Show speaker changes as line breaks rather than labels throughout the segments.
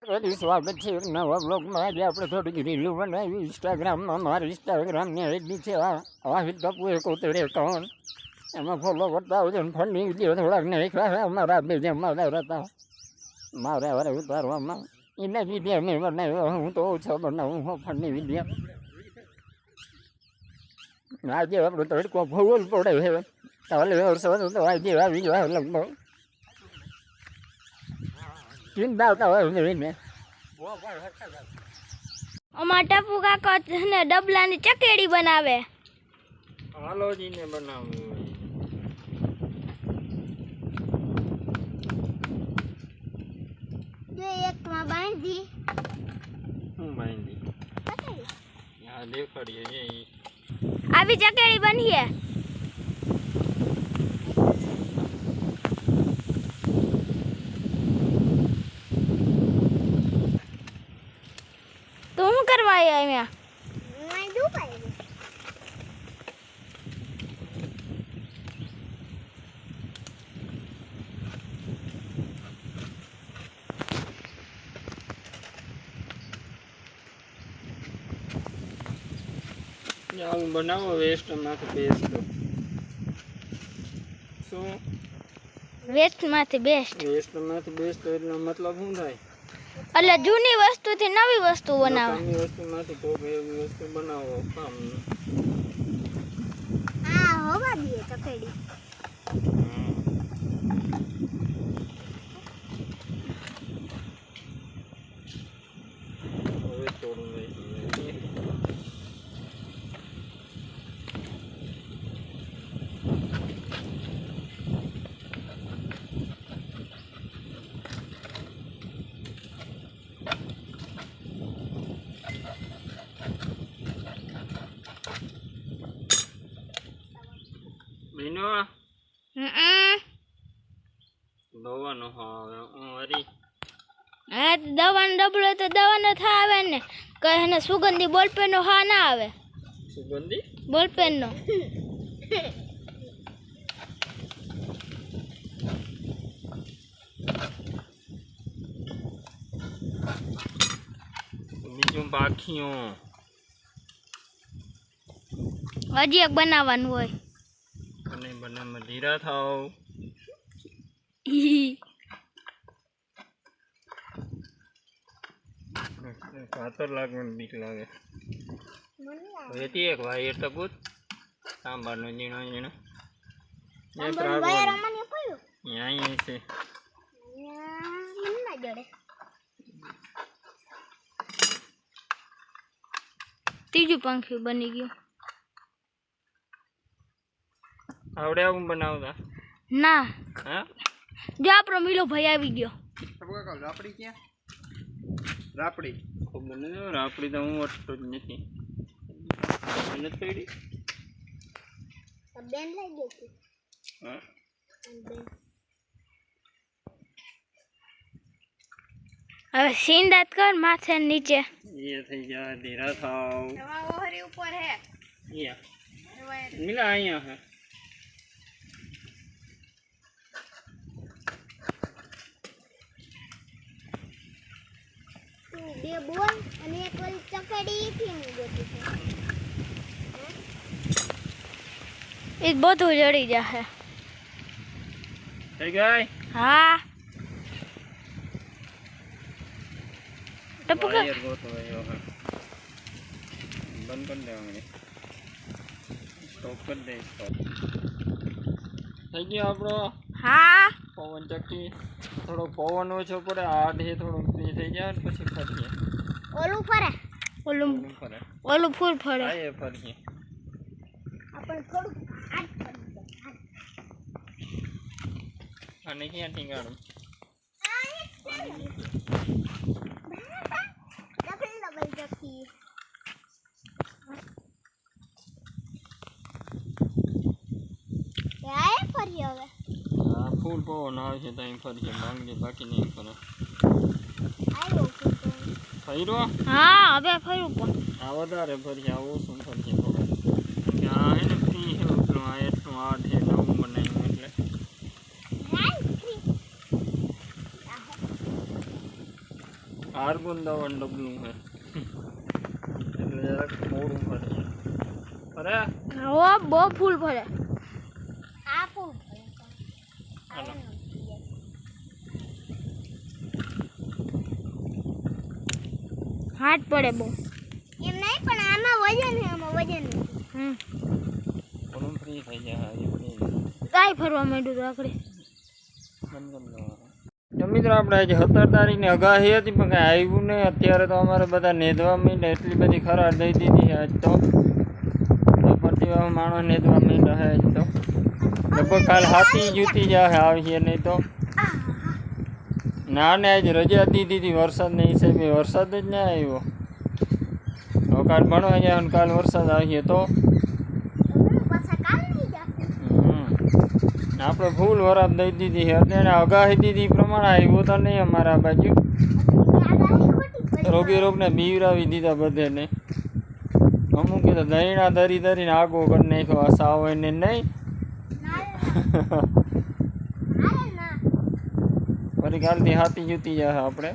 સ્વાગત છે નવા બ્લોગમાં. આજે આપણે થોડીક રીલું બનાવી ઇન્સ્ટાગ્રામમાં. મારી ઇન્સ્ટાગ્રામની આઈડી છે વાહિદ ટપુ એકોતેર એકાવન. એમાં ફોલો કરતા આવજો. ફંડની વિડીયો થોડાક નાખ્યા છે અમારા બે જેમ હતા મારે હવે ઉતારવામાં. એના વિડીયો મેં બનાવ્યો. હું તો ઓછો બનાવું હું ફંડની વિડીયો. આજે આપણે તડકો ફૂલ પડે છે. કાલે વરસાદ તો આજે આવી ગયો લગભગ. ચિંતા આવતા હોય ને
અમાર ટપુ કાકા ને ડબલાની ચકેડી બનાવે.
હાલોજીને બનાવવું
જે એકમાં બાંધી
હું બાંધી યા દેખાડીએ જે
આવી ચકેડી બનીએ. તો હું કરવા આવ્યા અહીંયા? મેં દુપાઈ
આવું બનાવો વેસ્ટ માંથી બેસ્ટ. શું
વેસ્ટ માંથી બેસ્ટ?
વેસ્ટ માંથી બેસ્ટ એટલે મતલબ શું થાય?
એટલે જૂની વસ્તુથી નવી વસ્તુ બનાવો.
નવી વસ્તુમાંથી તો એવી વસ્તુ બનાવો કામ.
આ હોવા દઈએ ચકેડી.
હવે થોડું બીનો દવાનો હવે હરી
હા દવાનો ડબલો તો દવાનો થા આવે ને. કહે ને સુગંધી બોલપેન નો હા ના આવે.
સુગંધી
બોલપેન નો
બીજું બાકીઓ
હજી એક બનાવવાનું હોય.
અને બનાવમાં ધીરા થાવ. ખાતર લાગવાનું બીક લાગે. એક ભાઈ એટલે ગુત સાંભારનો ઝીણો ઝીણો અહીંયા છે.
ત્રીજું પંખી બની ગયું.
આવડે આવું બનાવતા
ના
હા.
જો આપણો મિલો ભાઈ આવી ગયો.
રાપડી ક્યાં? રાપડી ખબર નથી. રાપડી તો હું અટતો જ નથી. મહેનત કરી
બેન લઈ ગઈ હતી.
હા
હવે સીંદાત કર માથે નીચે.
એ થઈ જાય ધીરા થાવ.
ઓહરી ઉપર હે
મિલા અહીંયા હે.
બે બોલ અને એક ઓલી ચકડી થી ગોતી છે. એ બધું જડી જશે.
થઈ ગઈ.
હા ટપુ
વાયર ગોતો આવ્યો હે. બંધ કરી દેવાનું. સ્ટોપ કરી દે. સ્ટોપ થઈ ગયો આપણો.
હા
પવન ચક્કી થોડો પવન ઓછો પડે આડે થોડું ફ્રી થઈ જાય પછી ફરીએ.
ઓલું ફરે ઓલું
ફરે
ઓલું ફૂલ ફરે.
હા એ ફરીએ.
આપણે થોડું
અને ક્યાં ટીંગાડું? હા ફૂલ પવન આવે છે તો અહીં ફરીએ. માંગજે બાકી નહીં ફરે. ફર્યો?
હા હવે ફર્યું પણ
આ વધારે ફરીએ. આ ઓછું ફરીએ થોડું. આ એને ફ્રી છે એટલું. આ એટલું 8 છે નવું બનાવ્યું એટલે આર્ગોન દવાનું ડબલું છે એટલે જરાક મોડું પડે અરે
હો બહુ ફૂલ ભરે આ ફૂલ
હાલો.
હાથ પડે બહુ
એમ નહીં પણ આમાં વજન છે આમાં વજન
ઓલું ફ્રી થઈ જાય
કાંઈ ફરવા માંડ્યું તો આપણે
તો મિત્રો આપણે આજે 17 તારીખની આગાહી હતી પણ કાંઈ આવ્યું નહીં અત્યારે તો અમારે બધા નેદવા માંડ્યા એટલી બધી ખરાબ દઈ દીધી આજ તો ફરતીવા માણસ નેદવા માંડ્યા આજ તો લગભગ કાલ હાથી જૂતી જાય આવીએ નહીં તો ના ને આજ રજા દીધી હતી વરસાદના હિસાબે વરસાદ જ ના આવ્યો હવે કાલ ભણવા જાય ને કાલ વરસાદ આવીએ તો
પાછા કાલ નહીં જા
આપણે ફૂલ વરાપ દઈ દીધી છે અત્યારે આગાહી દીધી પ્રમાણે આવ્યો તો નહીં અમારા બાજુ
આગાહી ખોટી
રોગી રોગને બીવરાવી દીધા બધેને અમુક તો દહીણા ધરી ધરીને આગો કરી નાખ્યો આ સાવ એને નહીં
ના
ફરી કાલથી હાથી જૂતી જાય આપણે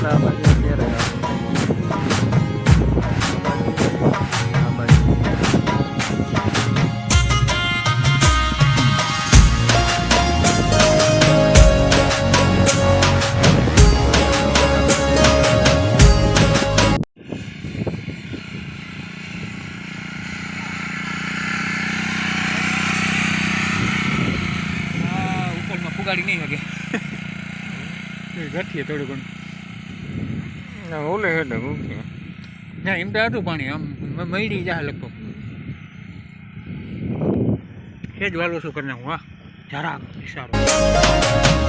આ બાજુ અત્યારે આ બાજુ
ઉપરમાં ફુગાડી નહીં વાગે ઘટીએ થોડું ઘણું
ના ઓલે હેડે મૂકી
ના એમ તો હતું પાણી આમ મળી જાય લગભગ એ જ વાલો શું કરી નાખું હા જરા સારું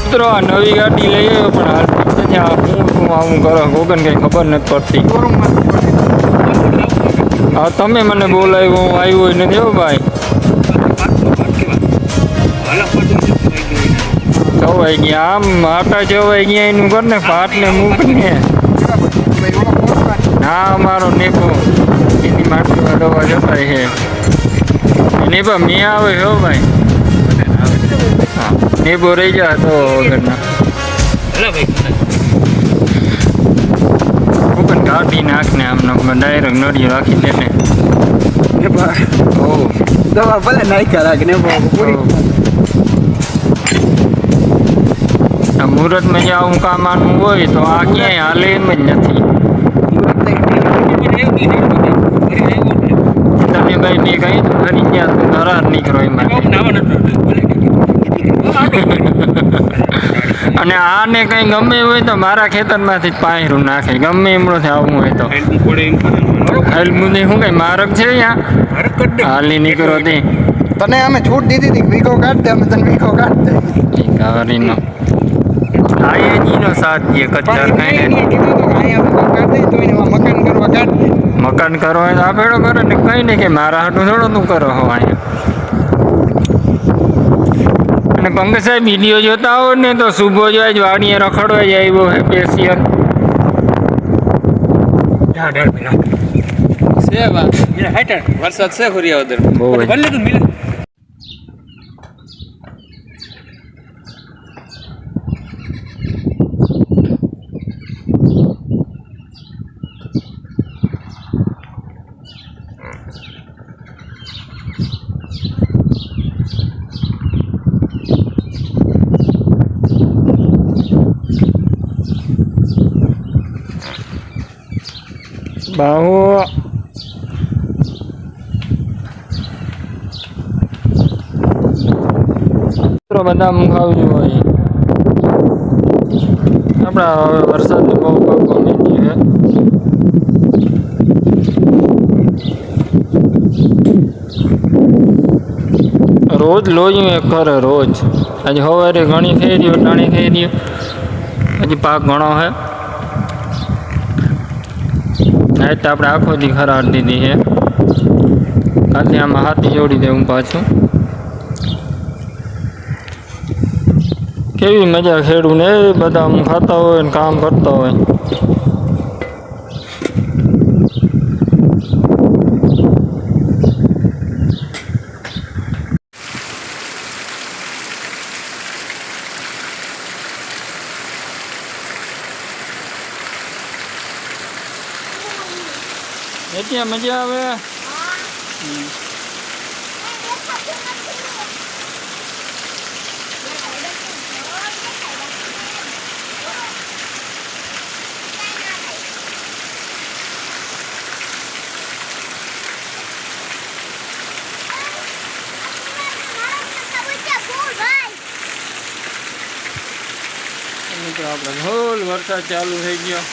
મિત્રો આ નવી ગાડી લઈ આવ્યો પણ હાલ ત્યાં હું શું આવું કરો ગોગન કંઈ ખબર નથી પડતી હા તમે મને બોલાવ્યો હું આવ્યો નથી હો ભાઈ જવાઈ ગયા આમ આટા જવાઈ ગયા એનું કર ને પાટને મૂકને ના અમારો નેપો એની માટે દવા જતા છે નેપા મેં આવે હો ભાઈ હા નેપો રહી જાય તો વગરના પણ કાઢી નાખને આમને ડાયરેક્ટ નળીઓ રાખી દે ને
દવા ભલે નાખ્યા રાખે ને
મુહૂર્તમાં જે આવું કામ આનું હોય તો આ ક્યાંય હાલે એમ જ નથી તમે ભાઈ મેં કહી તો ફરી ગયા તો ધરાર નીકળો એમાં અને આને કંઈ ગમે હોય તો મારા ખેતરમાંથી જ પાયરું નાખે ગમે એમનું આવું હોય તો હેલ મુદ્દે શું કઈ મારક છે અહીંયા હાલી નીકળો તે
તને અમે છૂટ દીધી હતી વીઘો કાઢ દે, અમે તને વીઘો કાઢ દે.
એ કાવરીનો આ એ જીનો સાથ દે કચ્ચર
પણ
કઈ
એને કીધું હતું કે અહીંયા વીઘો કાઢ દે તો એને મકાન કરવા કાઢ દે.
મકાન કરો હોય તો આપેડો કરે ને કઈ નહીં કે મારા હાટું થોડો તું કરો હો અહીંયા. અને પંકજ સાહેબ વિડીયો જોતા હો ને તો સુબો જો આજ વાડીએ રખડવા જ આવ્યો હે સ્પેશિયલ.
વરસાદ છે ખોરિયા ઉધર
બહુ જ.
ભલે તું મિલે
બાહુ બધા મુખાવ્યું હોય આપણા હવે વરસાદની બહુ ગમી ગઈ છે. રોજ લોયું એક કરે રોજ. આજે સવારે ઘણી થઈ રહ્યો, ટાણી થઈ રહ્યો, હજી પાક ઘણો છે. આજ તો આપણે આખો દી ખરાડ દીધી છે. કાલે આમાં હાથી જોડી દેવું પાછું. કેવી મજા ખેડૂ ને બધા આમ ખાતા હોય ને કામ કરતા હોય. એટલે મજા આવે. તો આપણે ફૂલ વરસાદ ચાલુ થઈ ગયો.